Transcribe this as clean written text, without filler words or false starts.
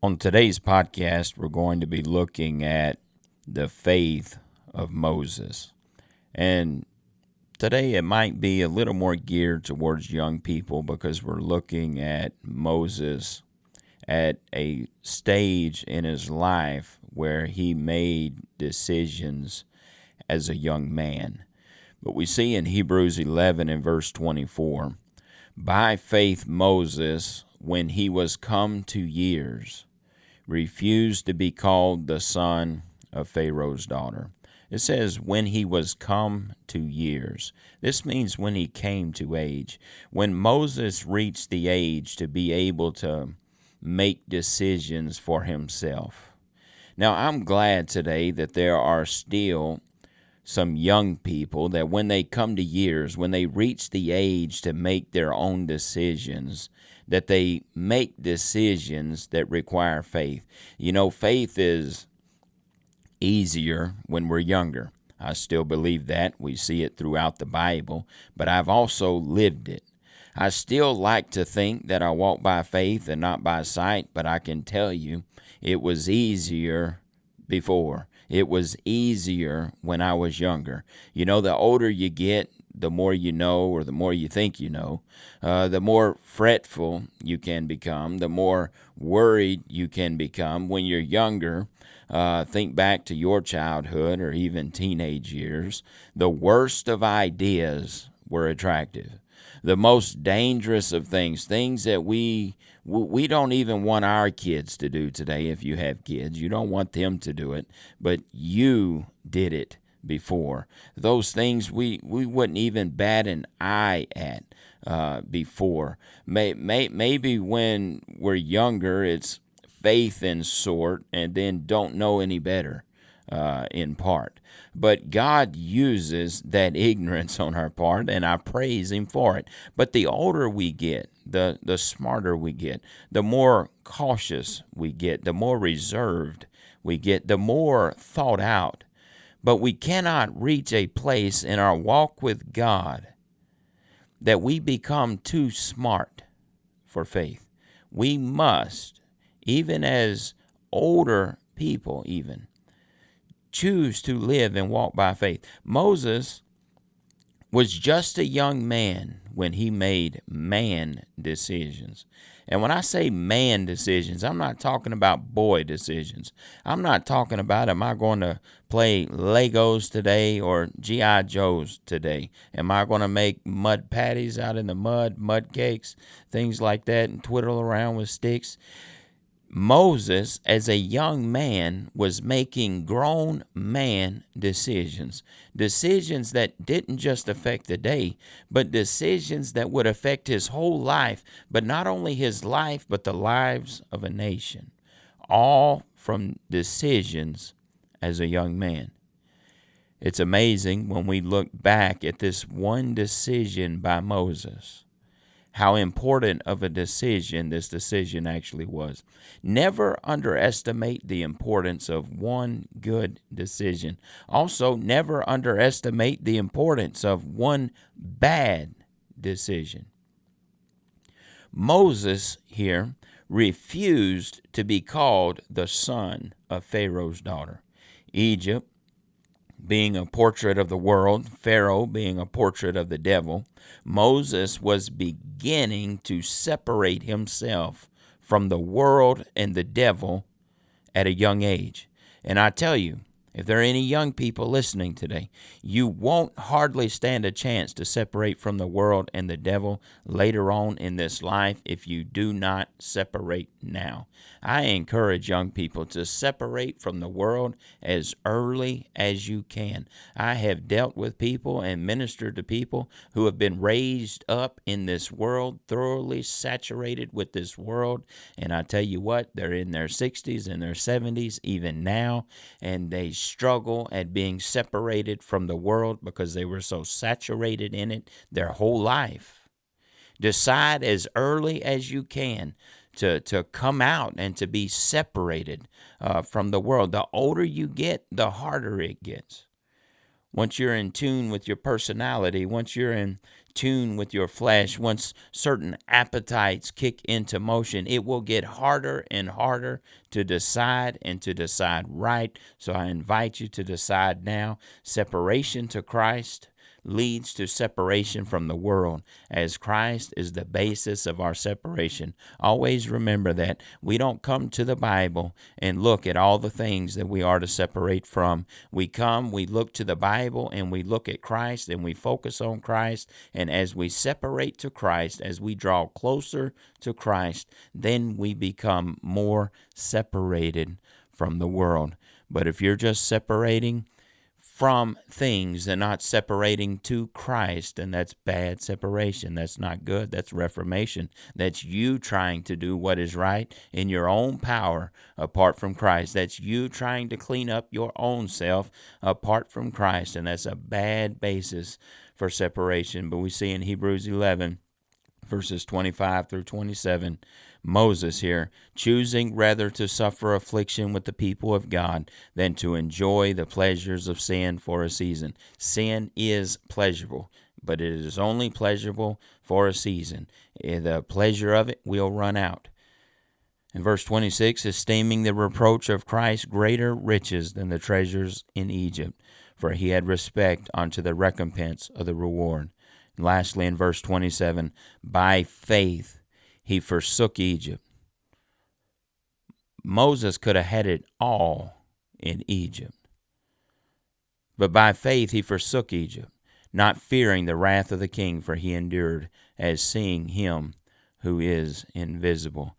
On today's podcast, we're going to be looking at the faith of Moses. And today it might be a little more geared towards young people because we're looking at Moses at a stage in his life where he made decisions as a young man. But we see in Hebrews 11 and verse 24, by faith Moses, when he was come to years, refused to be called the son of Pharaoh's daughter. It says, when he was come to years. This means when he came to age. When Moses reached the age to be able to make decisions for himself. Now, I'm glad today that there are still some young people that when they come to years, when they reach the age to make their own decisions, that they make decisions that require faith. You know, faith is easier when we're younger. I still believe that. We see it throughout the Bible, but I've also lived it. I still like to think that I walk by faith and not by sight, but I can tell you it was easier before. It was easier when I was younger. You know, the older you get, the more you know, or the more you think you know, the more fretful you can become, the more worried you can become. When you're younger, think back to your childhood or even teenage years, the worst of ideas were attractive. The most dangerous of things that we don't even want our kids to do today. If you have kids, you don't want them to do it, but you did it before. Those things we wouldn't even bat an eye at before. Maybe when we're younger, it's faith in sort, and then don't know any better in part. But God uses that ignorance on our part, and I praise Him for it. But the older we get, the smarter we get, the more cautious we get, the more reserved we get, the more thought out. But we cannot reach a place in our walk with God that we become too smart for faith. We must, even as older people, even choose to live and walk by faith. Moses was just a young man when he made man decisions. And when I say man decisions, I'm not talking about boy decisions. I'm not talking about, am I going to play Legos today or G.I. Joes today? Am I going to make mud patties out in the mud cakes, things like that, and twiddle around with sticks? Moses, as a young man, was making grown man decisions that didn't just affect the day, but decisions that would affect his whole life, but not only his life, but the lives of a nation, all from decisions as a young man. It's amazing when we look back at this one decision by Moses, how important of a decision this decision actually was. Never underestimate the importance of one good decision. Also, never underestimate the importance of one bad decision. Moses here refused to be called the son of Pharaoh's daughter. Egypt being a portrait of the world, Pharaoh being a portrait of the devil, Moses was beginning to separate himself from the world and the devil at a young age. And I tell you, if there are any young people listening today, you won't hardly stand a chance to separate from the world and the devil later on in this life if you do not separate now. I encourage young people to separate from the world as early as you can. I have dealt with people and ministered to people who have been raised up in this world, thoroughly saturated with this world, and I tell you what, they're in their 60s and their 70s even now, and they struggle at being separated from the world because they were so saturated in it their whole life. Decide as early as you can to come out and to be separated from the world. The older you get, the harder it gets. once you're in tune with your personality, once you're in tune with your flesh, once certain appetites kick into motion, it will get harder and harder to decide and to decide right. So I invite you to decide now. Separation to Christ leads to separation from the world, as Christ is the basis of our separation. Always remember that. We don't come to the Bible and look at all the things that we are to separate from. We look to the Bible, and we look at Christ, and we focus on Christ. And as we separate to Christ, as we draw closer to Christ, then we become more separated from the world. But if you're just separating from things and not separating to Christ, and that's bad separation. That's not good. That's reformation. That's you trying to do what is right in your own power apart from Christ. That's you trying to clean up your own self apart from Christ, and that's a bad basis for separation. But we see in Hebrews 11, verses 25 through 27, Moses here, choosing rather to suffer affliction with the people of God than to enjoy the pleasures of sin for a season. Sin is pleasurable, but it is only pleasurable for a season. The pleasure of it will run out. In verse 26, esteeming the reproach of Christ greater riches than the treasures in Egypt, for he had respect unto the recompense of the reward. And lastly, in verse 27, by faith he forsook Egypt. Moses could have had it all in Egypt, but by faith he forsook Egypt, not fearing the wrath of the king, for he endured as seeing him who is invisible.